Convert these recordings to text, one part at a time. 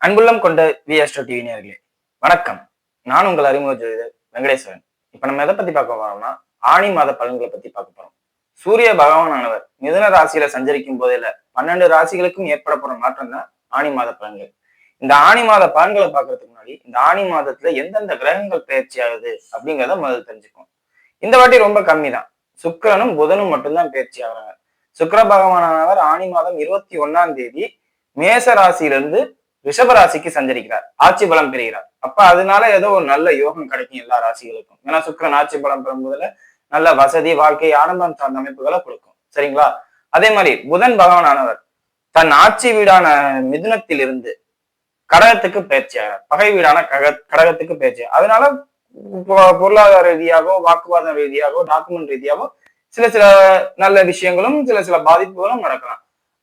அன்புள்ளம் கொண்ட விஎஸ்டோ டிவி நேயர்களே வணக்கம். நான் உங்கள் அறிமுக ஜோதிடர் வெங்கடேஸ்வரன். இப்ப நம்ம எதை பத்தி பார்க்க போறோம்னா ஆணி மாத பலன்களை பத்தி பார்க்க போறோம். சூரிய பகவானானவர் மிதுன ராசியில சஞ்சரிக்கும் போதில 12 ராசிகளுக்கும் ஏற்பட போற மாற்றம் தான் ஆணி மாத பலன்கள். இந்த ஆணி மாத பலன்களை பார்க்கறதுக்கு முன்னாடி இந்த ஆணி மாதத்துல எந்தெந்த கிரகங்கள் பயிற்சி ஆகுது அப்படிங்கிறத முதல்ல தெரிஞ்சுக்கும். இந்த வாட்டி ரொம்ப கம்மி தான். சுக்கிரனும் புதனும் மட்டும்தான் பயிற்சி ஆகுறாங்க. சுக்கிர பகவானானவர் ஆணி மாதம் 21ஆம் தேதி மேச ராசியிலிருந்து ரிஷபராசிக்கு சஞ்சரிக்கிறார், ஆட்சி பலம் பெறுகிறார். அப்ப அதனால ஏதோ ஒரு நல்ல யோகம் கிடைக்கும் எல்லா ராசிகளுக்கும். ஏன்னா சுக்கிரன் ஆட்சி பலம் பெறும்போதுல நல்ல வசதி, வாழ்க்கை, ஆடம்பரம் சார்ந்த அமைப்புகளை கொடுக்கும். சரிங்களா? அதே மாதிரி புதன் பகவானானவர் தன் ஆட்சி வீடான மிதுனத்தில் இருந்து கடகத்துக்கு பயிற்சி ஆகிறார். பகை வீடான கடகத்துக்கு பயிற்சி. அதனால பொருளாதார ரீதியாகவோ, வாக்குவாதம் ரீதியாகவோ, டாக்குமெண்ட் ரீதியாகவோ சில சில நல்ல விஷயங்களும் சில சில பாதிப்புகளும் நடக்கலாம்.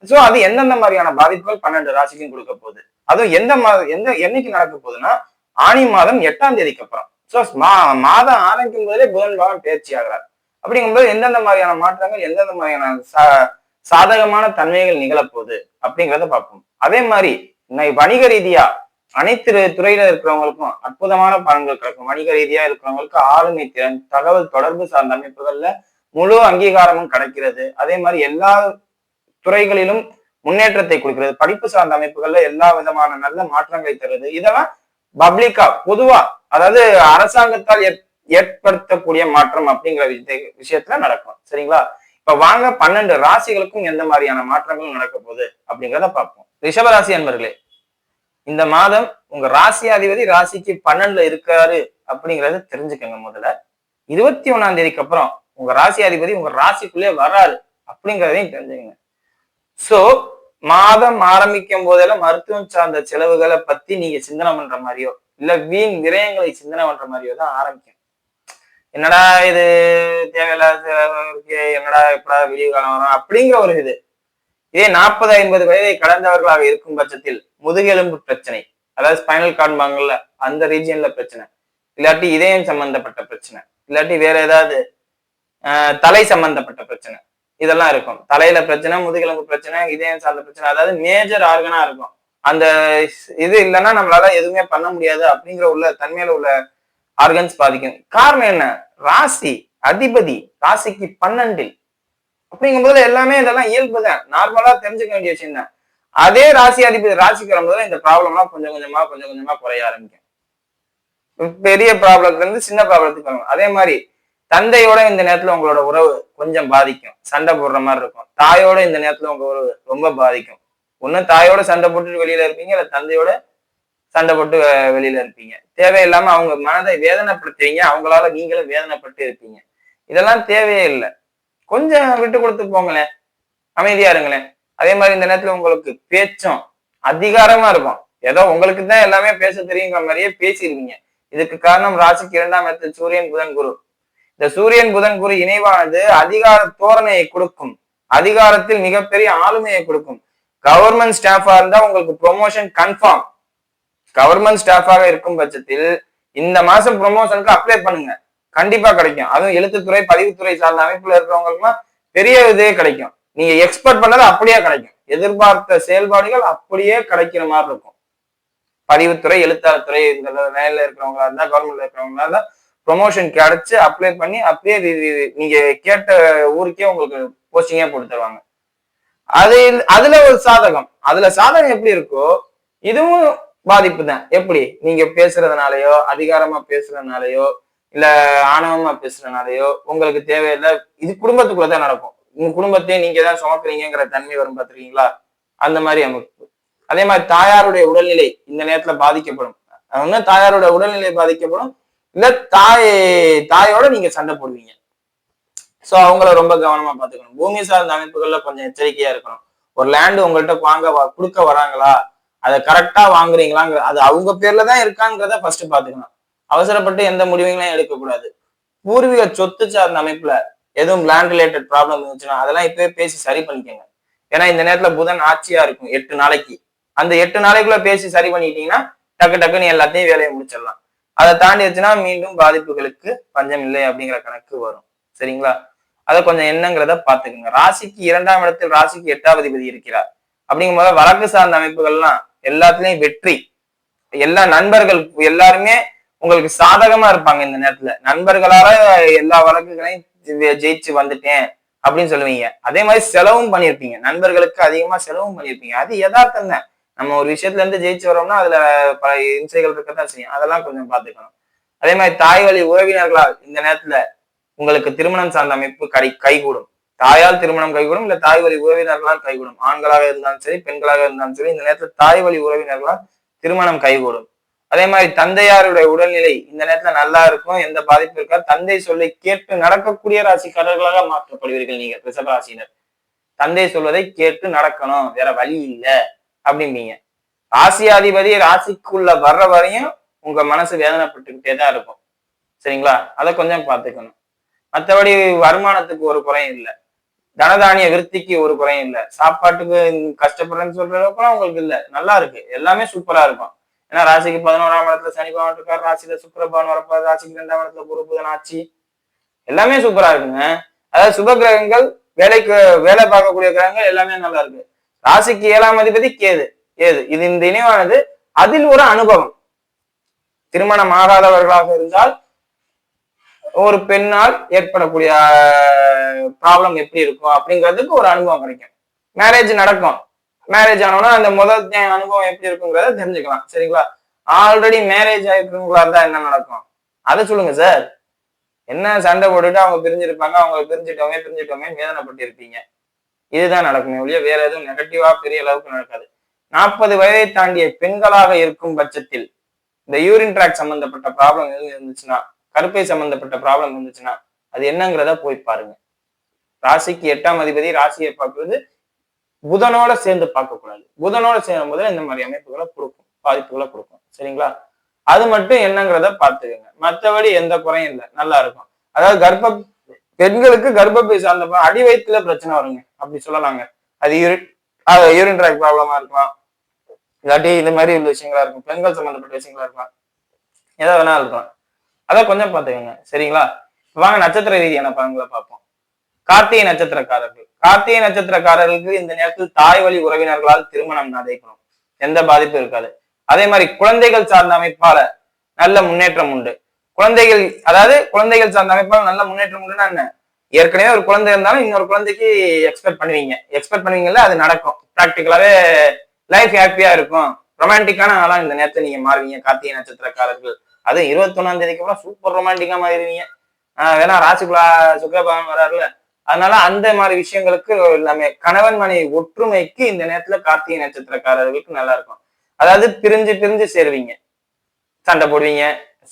சோ அது எந்தெந்த மாதிரியான பாதிப்புகள் 12 ராசிக்கும் கொடுக்க போகுது, அதுவும் எந்த என்னைக்கு நடக்க போகுதுன்னா ஆணி மாதம் 8ஆம் தேதிக்கு அப்புறம். சோ மாதம் ஆரம்பிக்கும் போதே புதன் பகவான் பயிற்சி ஆகிறார். அப்படிங்கும்போது எந்தெந்த மாதிரியான மாற்றங்கள், எந்தெந்த மாதிரியான சாதகமான தன்மைகள் நிகழப்போகுது அப்படிங்கிறத பார்ப்போம். அதே மாதிரி வணிக ரீதியா அனைத்து துறையில இருக்கிறவங்களுக்கும் அற்புதமான பலன்கள் கிடைக்கும். வணிக ரீதியா இருக்கிறவங்களுக்கு ஆளுமை திறன், தகவல் தொடர்பு சார்ந்த அமைப்புகள்ல முழு அங்கீகாரமும் கிடைக்கிறது. அதே மாதிரி எல்லா துறைகளிலும் முன்னேற்றத்தை கொடுக்கிறது. படிப்பு சார்ந்த அமைப்புகள்ல எல்லா விதமான நல்ல மாற்றங்களை தருது. இதெல்லாம் பப்ளிக்கா பொதுவா, அதாவது அரசாங்கத்தால் ஏற்படுத்தக்கூடிய மாற்றம் அப்படிங்கிற விஷயத்துல நடக்கும். சரிங்களா? இப்ப வாங்க 12 ராசிகளுக்கும் எந்த மாதிரியான மாற்றங்களும் நடக்க போகுது அப்படிங்கிறத பார்ப்போம். ரிஷபராசி அன்பர்களே, இந்த மாதம் உங்க ராசியாதிபதி ராசிக்கு 12ல இருக்காரு அப்படிங்கறத தெரிஞ்சுக்கங்க. முதல்ல 21ஆம் தேதிக்கு அப்புறம் உங்க ராசியாதிபதி உங்க ராசிக்குள்ளே வராரு அப்படிங்கிறதையும் தெரிஞ்சுக்கங்க. சோ மாதம் ஆரம்பிக்கும் போதெல்லாம் மருத்துவம் சார்ந்த செலவுகளை பத்தி நீங்க சிந்தனை பண்ற மாதிரியோ இல்ல வீண் விரயங்களை சிந்தனை பண்ற மாதிரியோ தான் ஆரம்பிக்கும். என்னடா இது தேவையில்லாத என்னடா எப்படா வெளியே காலம் வரும் அப்படிங்கிற ஒரு இது. இதே 40-50 வயதை கடந்தவர்களாக இருக்கும் பட்சத்தில் முதுகெலும்பு பிரச்சனை, அதாவது ஸ்பைனல் கார்டுபாங்கல்ல அந்த ரீஜியன்ல பிரச்சனை, இல்லாட்டி இதயம் சம்பந்தப்பட்ட பிரச்சனை, இல்லாட்டி வேற ஏதாவது தலை சம்பந்தப்பட்ட பிரச்சனை, இதெல்லாம் இருக்கும். தலையில பிரச்சனை, முதுகெலும்பு பிரச்சனை, இதயம் சார்ந்த பிரச்சனை, அதாவது மேஜர் ஆர்கனா இருக்கும். அந்த இது இல்லைன்னா நம்மளால எதுவுமே பண்ண முடியாது அப்படிங்கிற உள்ள தன்மையில உள்ள ஆர்கன்ஸ் பாதிக்கும். காரணம் என்ன? ராசி அதிபதி ராசிக்கு 12 அப்படிங்கும் போது எல்லாமே இதெல்லாம் இயல்புதான், நார்மலா தெரிஞ்சுக்க வேண்டிய விஷயம் தான். அதே ராசி அதிபதி ராசிக்கு வரும்போது இந்த ப்ராப்ளம் எல்லாம் கொஞ்சம் கொஞ்சமா குறைய ஆரம்பிக்கும். பெரிய ப்ராப்ளத்துல இருந்து சின்ன ப்ராப்ளத்துக்கு வரும். அதே மாதிரி தந்தையோட இந்த நேரத்துல உங்களோட உறவு கொஞ்சம் பாதிக்கும், சண்டை போடுற மாதிரி இருக்கும். தாயோட இந்த நேரத்துல உங்க உறவு ரொம்ப பாதிக்கும். ஒண்ணு தாயோட சண்டை போட்டுட்டு வெளியில இருப்பீங்க, இல்ல தந்தையோட சண்டை போட்டு வெளியில இருப்பீங்க. தேவையில்லாம அவங்க மனதை வேதனைப்படுத்துவீங்க, அவங்களால நீங்களும் வேதனைப்பட்டு இருப்பீங்க. இதெல்லாம் தேவையே இல்லை. கொஞ்சம் விட்டு கொடுத்து போங்களேன், அமைதியா இருங்களேன். அதே மாதிரி இந்த நேரத்துல உங்களுக்கு பேச்சும் அதிகாரமா இருக்கும். ஏதோ உங்களுக்கு தான் எல்லாமே பேச தெரியுங்கிற மாதிரியே பேசிடுவீங்க. இதுக்கு காரணம் ராசிக்கு 2ஆம் இடத்தில் சூரியன் புதன் குரு. இந்த சூரியன் புதன் குரு இணைவானது அதிகார தோரணையை கொடுக்கும், அதிகாரத்தில் மிகப்பெரிய ஆளுமையை கொடுக்கும். கவர்மெண்ட் ஸ்டாஃபா இருந்தா உங்களுக்கு ப்ரொமோஷன் கன்ஃபார்ம். கவர்மெண்ட் ஸ்டாஃபாக இருக்கும் பட்சத்தில் இந்த மாசம் ப்ரொமோஷனுக்கு அப்ளை பண்ணுங்க, கண்டிப்பா கிடைக்கும். அதுவும் எழுத்துத்துறை, பதிவுத்துறை சார்ந்த அமைப்புல இருக்கிறவங்களுக்குலாம் பெரிய இதே கிடைக்கும். நீங்க எக்ஸ்பெக்ட் பண்ணது அப்படியே கிடைக்கும். எதிர்பார்த்த செயல்பாடுகள் அப்படியே கிடைக்கிற மாதிரி இருக்கும். பதிவுத்துறை, எழுத்தாளத்துறை இந்த வேலையில இருக்கிறவங்களா இருந்தா, கவர்மெண்ட்ல இருக்கிறவங்களா இருந்தா ப்ரொமோஷன் கிடைச்சு அப்ளை பண்ணி அப்படியே நீங்க கேட்ட ஊருக்கே உங்களுக்கு போஸ்டிங்கே போட்டு தருவாங்க. அதுல ஒரு சாதகம், அதுல சாதகம் எப்படி இருக்கோ இதுவும் பாதிப்பு தான். எப்படி? நீங்க பேசுறதுனாலயோ, அதிகாரமா பேசுறதுனாலயோ, இல்ல ஆணவமா பேசுறதுனாலயோ உங்களுக்கு தேவையில்லை. இது குடும்பத்துக்குள்ளதான் நடக்கும். உங்க குடும்பத்தையும் நீங்க தான் சுமக்குறீங்கிற தன்மை வரும், பார்த்துருக்கீங்களா? அந்த மாதிரி அமைப்பு. அதே மாதிரி தாயாருடைய உடல்நிலை இந்த நேரத்துல பாதிக்கப்படும். தாயாரோட உடல்நிலை பாதிக்கப்படும், இல்ல தாயோட நீங்க சண்டை போடுவீங்க. சோ அவங்கள ரொம்ப கவனமா பாத்துக்கணும். பூமி சார்ந்த அமைப்புகள்ல கொஞ்சம் எச்சரிக்கையா இருக்கணும். ஒரு லேண்டு உங்கள்கிட்ட கொடுக்க வராங்களா, அதை கரெக்டா வாங்குறீங்களாங்கிற, அது அவங்க பேர்ல தான் இருக்காங்கிறத ஃபர்ஸ்ட் பாத்துக்கணும். அவசரப்பட்டு எந்த முடிவுகளையும் எடுக்கக்கூடாது. பூர்வீக சொத்து சார்ந்த அமைப்புல எதுவும் லேண்ட் ரிலேட்டட் ப்ராப்ளம் இருந்துச்சுன்னா அதெல்லாம் இப்பவே பேசி சரி பண்ணிக்கோங்க. ஏன்னா இந்த நேரத்துல புதன் ஆட்சியா இருக்கும் 8 நாளைக்கு. அந்த 8 நாளைக்குள்ள பேசி சரி பண்ணிட்டீங்கன்னா டக்குன்னு எல்லாத்தையும் வேலையை முடிச்சிடலாம். அதை தாண்டி வச்சுன்னா மீண்டும் பாதிப்புகளுக்கு பஞ்சம் இல்லை அப்படிங்கிற கணக்கு வரும். சரிங்களா? அதை கொஞ்சம் என்னங்கிறத பாத்துக்கோங்க. ராசிக்கு 2ஆம் இடத்தில் ராசிக்கு 8ஆம் அதிபதி இருக்கிறார். அப்படிங்கும் போது வழக்கு சார்ந்த அமைப்புகள்லாம் எல்லாத்துலயும் வெற்றி. எல்லா நண்பர்கள் எல்லாருமே உங்களுக்கு சாதகமா இருப்பாங்க. இந்த நேரத்துல நண்பர்களால எல்லா வழக்குகளையும் ஜெயிச்சு வந்துட்டேன் அப்படின்னு சொல்லுவீங்க. அதே மாதிரி செலவும் பண்ணியிருப்பீங்க, நண்பர்களுக்கு அதிகமா செலவும் பண்ணியிருப்பீங்க. அது யதார்த்தம் தான். நம்ம ஒரு விஷயத்துல இருந்து ஜெயிச்சு வரோம்னா அதுல பல இம்சைகள் இருக்கத்தான் செய்யும். அதெல்லாம் கொஞ்சம் பாத்துக்கணும். அதே மாதிரி தாய் வழி உறவினர்களால் இந்த நேரத்துல உங்களுக்கு திருமணம் சார்ந்த அமைப்பு கைகூடும். தாயால் திருமணம் கைகூடும், இல்ல தாய் வழி உறவினர்களால் கைகூடும். ஆண்களாக இருந்தாலும் சரி, பெண்களாக இருந்தாலும் சரி, இந்த நேரத்துல தாய் வழி உறவினர்களால் திருமணம் கைகூடும். அதே மாதிரி தந்தையாருடைய உடல்நிலை இந்த நேரத்துல நல்லா இருக்கும், எந்த பாதிப்பும் இருக்கா. தந்தை சொல்லை கேட்டு நடக்கக்கூடிய ராசிக்காரர்களாக மாற்றப்படுவீர்கள் நீங்க ரிஷப ராசினர். தந்தை சொல்வதை கேட்டு நடக்கணும், வேற வழி இல்லை அப்படிம்பீங்க. ராசியாதிபதி ராசிக்குள்ள வர்ற வரையும் உங்க மனசு வேதனைப்பட்டுக்கிட்டே தான் இருக்கும். சரிங்களா? அதை கொஞ்சம் பார்த்துக்கணும். மற்றபடி வருமானத்துக்கு ஒரு குறையும் இல்லை, தனதானிய விருத்திக்கு ஒரு குறையும் இல்லை, சாப்பாட்டுக்கு கஷ்டப்படுறேன்னு சொல்ற அளவுக்குலாம் உங்களுக்கு இல்லை, நல்லா இருக்கு, எல்லாமே சூப்பரா இருக்கும். ஏன்னா ராசிக்கு 11ஆம் இடத்துல சனி பகவான் இருக்காரு, ராசியில சுக்கிரபகவான் வரப்பாரு, ராசிக்கு 2ஆம் இடத்துல குரு புதன் ஆட்சி, எல்லாமே சூப்பரா இருக்குங்க. அதாவது சுப கிரகங்கள், வேலை பார்க்கக்கூடிய கிரகங்கள் எல்லாமே நல்லா இருக்கு. ராசிக்கு 7ஆம் அதிபதி கேது. இது இந்த இணைவானது அதில் ஒரு அனுபவம். திருமணம் ஆகாதவர்களாக இருந்தால் ஒரு பெண்ணால் ஏற்படக்கூடிய ப்ராப்ளம் எப்படி இருக்கும் அப்படிங்கிறதுக்கு ஒரு அனுபவம் கிடைக்கும். மேரேஜ் நடக்கும், மேரேஜ் ஆனோம்னா அந்த முதல் அனுபவம் எப்படி இருக்குங்கிறத தெரிஞ்சுக்கலாம். சரிங்களா? ஆல்ரெடி மேரேஜ் ஆயிருக்கிறவங்களா இருந்தா என்ன நடக்கும் அதை சொல்லுங்க சார். என்ன சண்டை போட்டுட்டு அவங்க பிரிஞ்சிருப்பாங்க, அவங்க பிரிஞ்சுட்டோமே வேதனைப்பட்டு இருப்பீங்க. இதுதான் நடக்குமே ஒழிய வேற எதுவும் நெகட்டிவா பெரிய அளவுக்கு நடக்காது. 40 வயதை தாண்டிய பெண்களாக இருக்கும் பட்சத்தில் இந்த யூரின் ட்ராக் சம்பந்தப்பட்ட ப்ராப்ளம் எதுவும் இருந்துச்சுன்னா, கருப்பை சம்பந்தப்பட்ட ப்ராப்ளம் இருந்துச்சுன்னா அது என்னங்கிறத போய் பாருங்க. ராசிக்கு 8ஆம் அதிபதி ராசியை பார்க்கறது புதனோட சேர்ந்து பார்க்கக்கூடாது. புதனோட சேரும் போது இந்த மாதிரி அமைப்புகளை கொடுக்கும், பாதிப்புகளை கொடுக்கும். சரிங்களா? அது மட்டும் என்னங்கிறத பார்த்துக்கோங்க. மற்றபடி எந்த குறையும் இல்லை, நல்லா இருக்கும். அதாவது பெண்களுக்கு கர்ப்பப்பை சார்ந்த அடி வயிற்றுல பிரச்சனை வருங்க, அப்படி சொல்லலாங்க. அது யூரின் ட்ராக் ப்ராப்ளமா இருக்கலாம், இல்லாட்டி இந்த மாதிரி உள்ள விஷயங்களா இருக்கும், பெண்கள் சம்பந்தப்பட்ட விஷயங்களா இருக்கலாம், எதை வேணாலும் இருக்கலாம். அதை கொஞ்சம் பார்த்துக்கோங்க. சரிங்களா? வாங்க நட்சத்திர ரீதியான பலன்களை பார்ப்போம். கார்த்திகை நட்சத்திரக்காரர்களுக்கு இந்த நேரத்தில் தாய் வழி உறவினர்களால் திருமணம் நடைபெறும், எந்த பாதிப்பும் இருக்காது. அதே மாதிரி குழந்தைகள் சார்ந்த அமைப்பால நல்ல முன்னேற்றம் உண்டு. குழந்தைகள் சார்ந்த அமைப்பால நல்ல முன்னேற்றம் உண்டுன்னா என்ன, ஏற்கனவே ஒரு குழந்தை இருந்தாலும் இன்னொரு குழந்தைக்கு எக்ஸ்பெக்ட் பண்ணுவீங்கல்ல, அது நடக்கும். ப்ராக்டிக்கலாவே லைஃப் ஹாப்பியா இருக்கும், ரொமான்டிக்கான ஆளா இந்த நேரத்தை நீங்க மாறுவீங்க கார்த்திகை நட்சத்திரக்காரர்கள். அது 21ஆம் தேதிக்கு அப்புறம் சூப்பர் ரொமான்டிக்கா மாறிடுவீங்க. வேணா ராசிக்குள்ள சுக்கிரபகவான் வராருல, அதனால அந்த மாதிரி விஷயங்களுக்கு எல்லாமே கணவன் மனைவி ஒற்றுமைக்கு இந்த நேரத்துல கார்த்திகை நட்சத்திரக்காரர்களுக்கு நல்லா இருக்கும். அதாவது பிரிஞ்சு சேருவீங்க, சண்டை போடுவீங்க,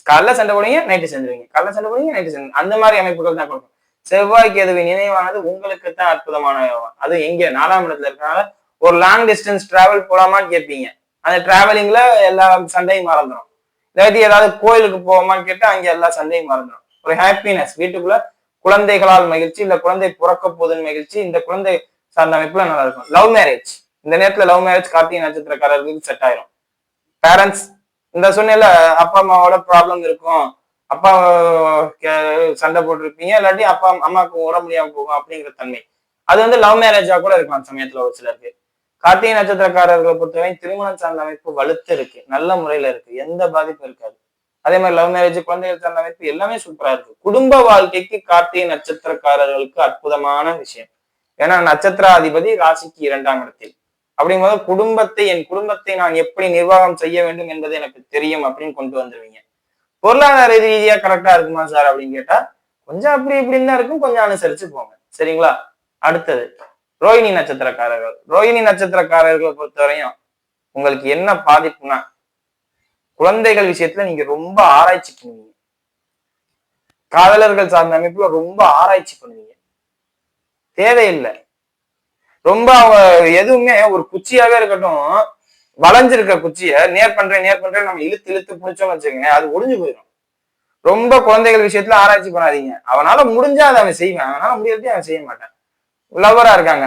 காலைல சண்டை போடுவீங்க, நைட்டு செஞ்சுருவீங்க, காலைல சண்டை போடுவீங்க, நைட்டு செஞ்சு, அந்த மாதிரி அமைப்புகள் தான் கொடுக்கும். செவ்வாய்க்கு எதுவின் நினைவானது உங்களுக்கு தான் அற்புதமான யோகம். அது எங்க 4ஆம் இடத்துல இருக்கனால ஒரு லாங் டிஸ்டன்ஸ் டிராவல் போலாமான்னு கேட்பீங்க. அந்த டிராவலிங்ல எல்லா சண்டையும் மறந்துடும். இல்லாட்டி ஏதாவது கோயிலுக்கு போவோமான்னு கேட்டா அங்க எல்லா சண்டையும் மறந்துடும். ஒரு ஹாப்பினஸ், வீட்டுக்குள்ள குழந்தைகளால் மகிழ்ச்சி, இல்ல குழந்தை பிறக்க போதுன்னு மகிழ்ச்சி, இந்த குழந்தை சார்ந்த அமைப்புல நல்லா இருக்கும். லவ் மேரேஜ், இந்த நேரத்துல லவ் மேரேஜ் கார்த்திகை நட்சத்திரக்காரர்களுக்கு செட் ஆயிரும். பேரண்ட்ஸ் இந்த சொன்ன அப்பா அம்மாவோட ப்ராப்ளம் இருக்கும், அப்பா சண்டை போட்டிருப்பீங்க, இல்லாட்டி அப்பா அம்மாவுக்கு உடம்பு முடியாம போகும் அப்படிங்கிற தன்மை, அது வந்து லவ் மேரேஜா கூட இருக்கலாம் சமயத்துல ஒரு சிலருக்கு. கார்த்திகை நட்சத்திரக்காரர்களை பொறுத்தவரை திருமணம் சார்ந்த அமைப்பு வலுத்து இருக்கு, நல்ல முறையில இருக்கு, எந்த பாதிப்பும் இருக்காது. அதே மாதிரி லவ் மேரேஜ், குழந்தைகள் சார்ந்த அமைப்பு எல்லாமே சூப்பரா இருக்கு. குடும்ப வாழ்க்கைக்கு கார்த்திகை நட்சத்திரக்காரர்களுக்கு அற்புதமான விஷயம். ஏன்னா நட்சத்திராதிபதி ராசிக்கு 2ஆம் இடத்தில், அப்படிங்கும்போது என் குடும்பத்தை நான் எப்படி நிர்வாகம் செய்ய வேண்டும் என்பது எனக்கு தெரியும் அப்படின்னு கொண்டு வந்துருவீங்க. பொருளாதார ரீதியா கரெக்டா இருக்குமா சார் அப்படின்னு கேட்டா கொஞ்சம் அப்படி இப்படின்னு தான் இருக்கும், கொஞ்சம் அனுசரிச்சு போங்க. சரிங்களா? அடுத்தது ரோஹிணி நட்சத்திரக்காரர்களை பொறுத்தவரையும் உங்களுக்கு என்ன பாதிப்புனா, குழந்தைகள் விஷயத்துல நீங்க ரொம்ப ஆராய்ச்சி பண்ணுவீங்க, காதலர்கள் சார்ந்த அமைப்புல ரொம்ப ஆராய்ச்சி பண்ணுவீங்க, தேவையில்லை. ரொம்ப எதுவுமே ஒரு குச்சியாவே இருக்கட்டும், வளைஞ்சிருக்க குச்சிய நேர் பண்றேன் நம்ம இழுத்து பிடிச்சோம்னு வச்சுக்கோங்க, அது ஒடிஞ்சு போயிடும். ரொம்ப குழந்தைகள் விஷயத்துல ஆராய்ச்சி பண்ணாதீங்க. அவனால முடிஞ்சா அதை அவன் செய்வேன், அவனால முடியாது அவன் செய்ய மாட்டான். லவ்வரா இருக்காங்க,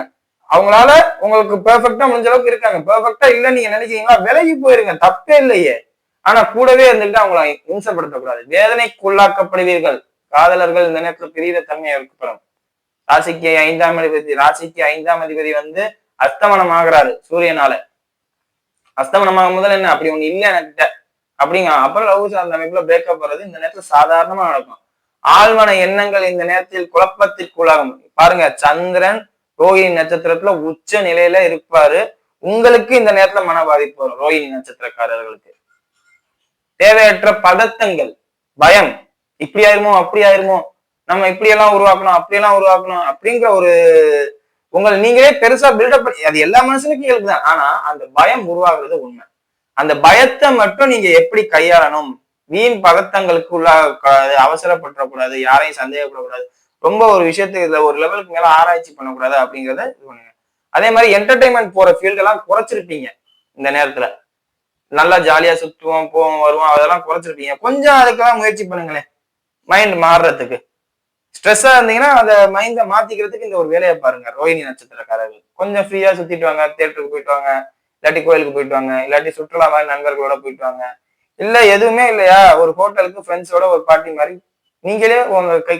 அவங்களால உங்களுக்கு பெர்ஃபெக்டா முடிஞ்ச அளவுக்கு இருக்காங்க, பெர்ஃபெக்டா இல்ல நீங்க நினைக்கிறீங்களா, விலகி போயிருங்க, தப்பே இல்லையே. ஆனா கூடவே இருந்துட்டு அவங்களை இம்சப்படுத்தக்கூடாது, வேதனைக்குள்ளாக்கப்படுவீர்கள். காதலர்கள் இந்த நேரத்துல பெரிய தன்மை ஏற்படும். ராசிக்கு 5ஆம் அதிபதி வந்து அஸ்தமனம் ஆகிறாரு சூரியனால. அஸ்தமனமாக முதல்ல என்ன அப்படி ஒண்ணு இல்ல என்கிட்ட அப்படிங்க. அப்புறம் லவ் சார்ந்த அமைப்புல பிரேக்கப் வர்றது இந்த நேரத்துல சாதாரணமா நடக்கும். ஆழ்மன எண்ணங்கள் இந்த நேரத்தில் குழப்பத்திற்குள்ளாகும். பாருங்க, சந்திரன் ரோஹிணி நட்சத்திரத்துல உச்ச நிலையில இருப்பாரு. உங்களுக்கு இந்த நேரத்துல மன பாதிப்பு வரும். ரோஹிணி நட்சத்திரக்காரர்களுக்கு தேவையற்ற பதட்டங்கள், பயம், இப்படி ஆயிருமோ அப்படி ஆயிருமோ, நம்ம இப்படி எல்லாம் உருவாக்கணும் அப்படியெல்லாம் உருவாக்கணும் அப்படிங்கிற ஒரு உங்களை நீங்களே பெருசா பில்டப் பண்ணி, அது எல்லா மனுஷனுக்கும் இருக்குதான். ஆனா அந்த பயம் உருவாகுறது உண்மை. அந்த பயத்தை மட்டும் நீங்க எப்படி கையாளணும், வீண் பதட்டங்களுக்கு அவசரப்படக்கூடாது, யாரையும் சந்தேகப்படக்கூடாது, ரொம்ப ஒரு விஷயத்துக்கு இதுல ஒரு லெவலுக்கு மேல ஆராய்ச்சி பண்ணக்கூடாது அப்படிங்கிறத இது பண்ணுங்க. அதே மாதிரி என்டர்டைன்மெண்ட் போற ஃபீல்டு எல்லாம் குறைச்சிருப்பீங்க இந்த நேரத்துல. நல்லா ஜாலியா சுத்துவோம் போவோம் வருவோம் அதெல்லாம் குறைச்சிருப்பீங்க. கொஞ்சம் அதுக்கெல்லாம் முயற்சி பண்ணுங்களேன், மைண்ட் மாறுறதுக்கு. ஸ்ட்ரெஸ்ஸா இருந்தீங்கன்னா அந்த மைண்ட மாத்திக்கிறதுக்கு இந்த ஒரு வேலையை பாருங்க. ரோஹிணி நட்சத்திரக்காரர்கள் கொஞ்சம் ஃப்ரீயா சுத்திட்டு வாங்க, தியேட்டருக்கு போயிட்டு வாங்க, இல்லாட்டி கோயிலுக்கு போயிட்டு வாங்க, இல்லாட்டி சுற்றுலா மாதிரி நண்பர்களோட போயிட்டு வாங்க. இல்ல எதுவுமே இல்லையா, ஒரு ஹோட்டலுக்கு ஃப்ரெண்ட்ஸோட ஒரு பார்ட்டி மாதிரி நீங்களே உங்க கை,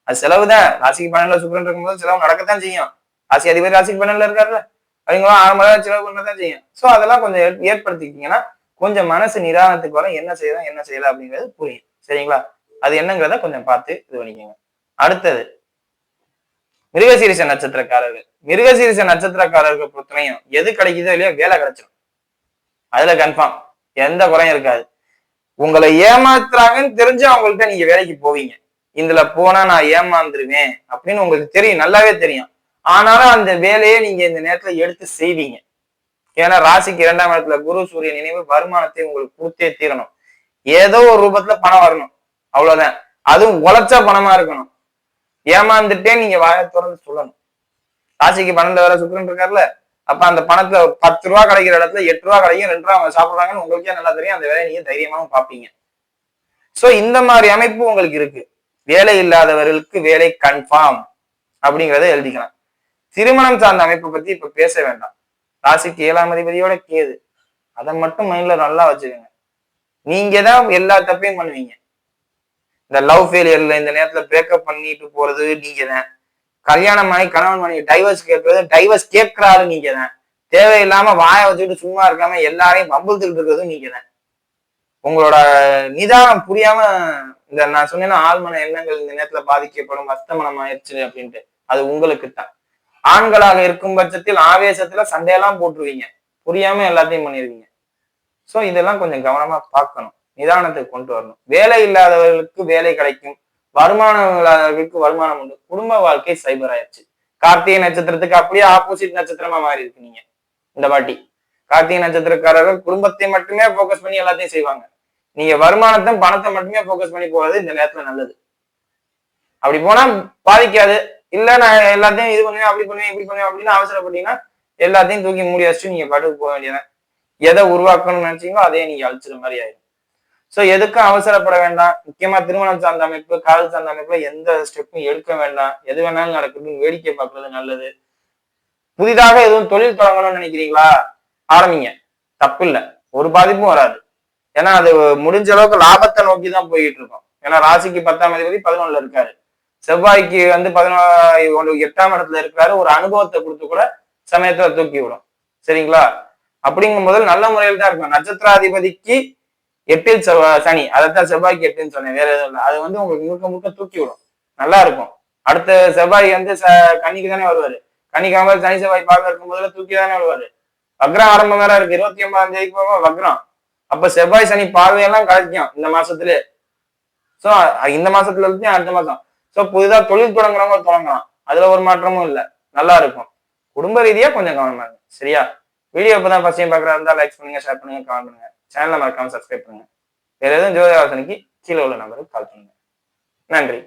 அது செலவுதான். ராசிக்கு 12 சுக்கிரன் இருக்கும்போது செலவு நடக்கத்தான் செய்யும். ராசி அதிபதி ராசிக்கு 12 இருக்காருல்ல, அவங்களும் 6 மணி நேரம் செலவு பண்ணதான் செய்யும். சோ அதெல்லாம் கொஞ்சம் ஏற்படுத்திக்கிட்டீங்கன்னா கொஞ்சம் மனசு நிதானத்துக்கு வர, என்ன செய்யலாம் என்ன செய்யலாம் அப்படிங்கிறது புரியும். சரிங்களா? அது என்னங்கிறத கொஞ்சம் பார்த்து இது பண்ணிக்கோங்க. அடுத்தது மிருகசீரிஷ நட்சத்திரக்காரர்கள். மிருகசீரிஷ நட்சத்திரக்காரர்கள் பொறுத்தனையும் எது கிடைக்குதோ இல்லையோ வேலை கிடைச்சிடும். அதுல கன்ஃபார்ம் எந்த குறையும் இருக்காது. உங்களை ஏமாத்துறாங்கன்னு தெரிஞ்சு அவங்கள்ட்ட நீங்க வேலைக்கு போவீங்க. இதுல போனா நான் ஏமாந்துருவேன் அப்படின்னு உங்களுக்கு தெரியும், நல்லாவே தெரியும். ஆனாலும் அந்த வேலையை நீங்க இந்த நேரத்துல எடுத்து செய்வீங்க. ஏன்னா ராசிக்கு 2ஆம் இடத்துல குரு சூரிய நினைவு வருமானத்தை உங்களுக்கு கொடுத்தே தீரணும். ஏதோ ஒரு ரூபத்துல பணம் வரணும், அவ்வளவுதான். அதுவும் உழைச்ச பணமா இருக்கணும். ஏமாந்துட்டே நீங்க வாயை திறந்து சொல்லணும். ராசிக்கு 12 வர சுக்கிரன் இருக்காருல்ல, அப்ப அந்த பணத்துல 10 ரூபா கிடைக்கிற இடத்துல 8 ரூபா கிடைக்கும், 2 ரூபா அவங்க சாப்பிடுறாங்கன்னு உங்களுக்கே நல்லா தெரியும். அந்த வேலையை நீங்க தைரியமாவும் பார்ப்பீங்க. சோ இந்த மாதிரி அமைப்பு உங்களுக்கு இருக்கு. வேலை இல்லாதவர்களுக்கு வேலை கன்ஃபார்ம் அப்படிங்கிறத எழுதிக்கலாம். திருமணம் சார்ந்த அமைப்பை பத்தி இப்ப பேச வேண்டாம். ராசிக்கு 7ஆம் அதிபதியோட கேது, அதை மட்டும் மைண்ட்ல நல்லா வச்சுக்கோங்க. நீங்க தான் எல்லா தப்பையும் பண்ணுவீங்க. இந்த லவ் ஃபெயிலியர்ல இந்த நேரத்துல பிரேக்கப் பண்ணிட்டு போறது நீங்க தான். கல்யாணம் ஆகி கணவன் மனைவி டைவர்ஸ் கேட்கறது, டைவர்ஸ் கேட்கிறாரு நீங்க தான். தேவையில்லாம வாயை வச்சுட்டு சும்மா இருக்காம எல்லாரையும் பம்புத்துக்கிட்டு இருக்கிறதும் நீங்க தான். உங்களோட நிதானம் புரியாம இந்த நான் சொன்னேன்னா ஆழ்மன எண்ணங்கள் இந்த நேரத்துல பாதிக்கப்படும், அஸ்தமனம் ஆயிடுச்சு அப்படின்ட்டு, அது உங்களுக்கு தான். ஆண்களாக இருக்கும் பட்சத்தில் ஆவேசத்துல சண்டையெல்லாம் போட்டுருவீங்க, புரியாம எல்லாத்தையும் பண்ணிருவீங்க. சோ இதெல்லாம் கொஞ்சம் கவனமா பார்க்கணும், நிதானத்துக்கு கொண்டு வரணும். வேலை இல்லாதவர்களுக்கு வேலை கிடைக்கும், வருமானம் இல்லாதவர்களுக்கு வருமானம் உண்டு. குடும்ப வாழ்க்கை சைபர் ஆயிடுச்சு. கார்த்திகை நட்சத்திரத்துக்கு அப்படியே ஆப்போசிட் நட்சத்திரமா மாறி இருக்கு நீங்க இந்த வாட்டி. கார்த்திகை நட்சத்திரக்காரர்கள் குடும்பத்தை மட்டுமே போக்கஸ் பண்ணி எல்லாத்தையும் செய்வாங்க. நீங்க வருமானத்தை பணத்தை மட்டுமே போக்கஸ் பண்ணி போறது இந்த நேரத்துல நல்லது. அப்படி போனா பாதிக்காது. இல்ல நான் எல்லாத்தையும் இது பண்ணுவேன் அப்படி பண்ணுவேன் இப்படி பண்ணுவேன் அப்படின்னு அவசரப்பட்டீங்கன்னா எல்லாத்தையும் தூக்கி மூடி வச்சுட்டு நீங்க பாட்டுக்கு போக வேண்டியதான். எதை உருவாக்கணும்னு நினைச்சீங்களோ அதையே நீங்க அழிச்சிற மாதிரி ஆயிடும். சோ எதுக்கும் அவசரப்பட வேண்டாம். முக்கியமா திருமணம் சார்ந்த அமைப்பு, காதல் சார்ந்த அமைப்புல எந்த ஸ்டெப்பும் எடுக்க வேண்டாம். எது வேணாலும் நடக்குதுன்னு வேடிக்கை பார்க்கறது நல்லது. புதிதாக எதுவும் தொழில் தொடங்கணும்னு நினைக்கிறீங்களா, ஆரம்பிங்க, தப்பு இல்லை, ஒரு பாதிப்பும் வராது. ஏன்னா அது முடிஞ்ச அளவுக்கு லாபத்தை நோக்கி தான் போயிட்டு இருக்கோம். ஏன்னா ராசிக்கு 10ஆம் அதிபதி 11ல இருக்காரு, செவ்வாய்க்கு 8ஆம் இடத்துல இருக்கிறாரு. ஒரு அனுபவத்தை கொடுத்து கூட சமயத்துல தூக்கி விடும். சரிங்களா? அப்படிங்கும் போது நல்ல முறையில் தான் இருக்கும். நட்சத்திராதிபதிக்கு 8ல் சனி, அதைத்தான் செவ்வாய்க்கு 8ன்னு சொன்னேன், வேற எதுவும் இல்லை. அது உங்களுக்கு முழுக்க முழுக்க தூக்கி விடும், நல்லா இருக்கும். அடுத்த செவ்வாய் கன்னிக்கு தானே வருவாரு. கன்னிக்காம சனி செவ்வாய் பார்க்க இருக்கும் போதுல தூக்கி தானே வருவாரு. வக்ரம் ஆரம்பம் வேற இருக்கு, 29ஆம் தேதிக்கு போக வக்ரம். அப்ப செவ்வாய் சனி பார்வையெல்லாம் கிடைக்கும் இந்த மாசத்துலயே. சோ இந்த மாசத்துல இருந்து அடுத்த மாசம். சோ புதிதா தொழில் தொடங்குறவங்க தொடங்கலாம், அதுல ஒரு மாற்றமும் இல்லை, நல்லா இருக்கும். குடும்ப ரீதியா கொஞ்சம் கவனமா இருக்கும். சரியா? வீடியோ இப்பதான் ஃபர்ஸ்ட் டைம் பார்க்கறதா இருந்தா லைக் பண்ணுங்க, ஷேர் பண்ணுங்க, கமெண்ட் பண்ணுங்க, சேனலை மறக்காம சப்ஸ்கிரைப் பண்ணுங்க. வேற எதுவும் ஜோதிட ஆலோசனைக்கு கீழே உள்ள நம்பருக்கு கால் பண்ணுங்க. நன்றி.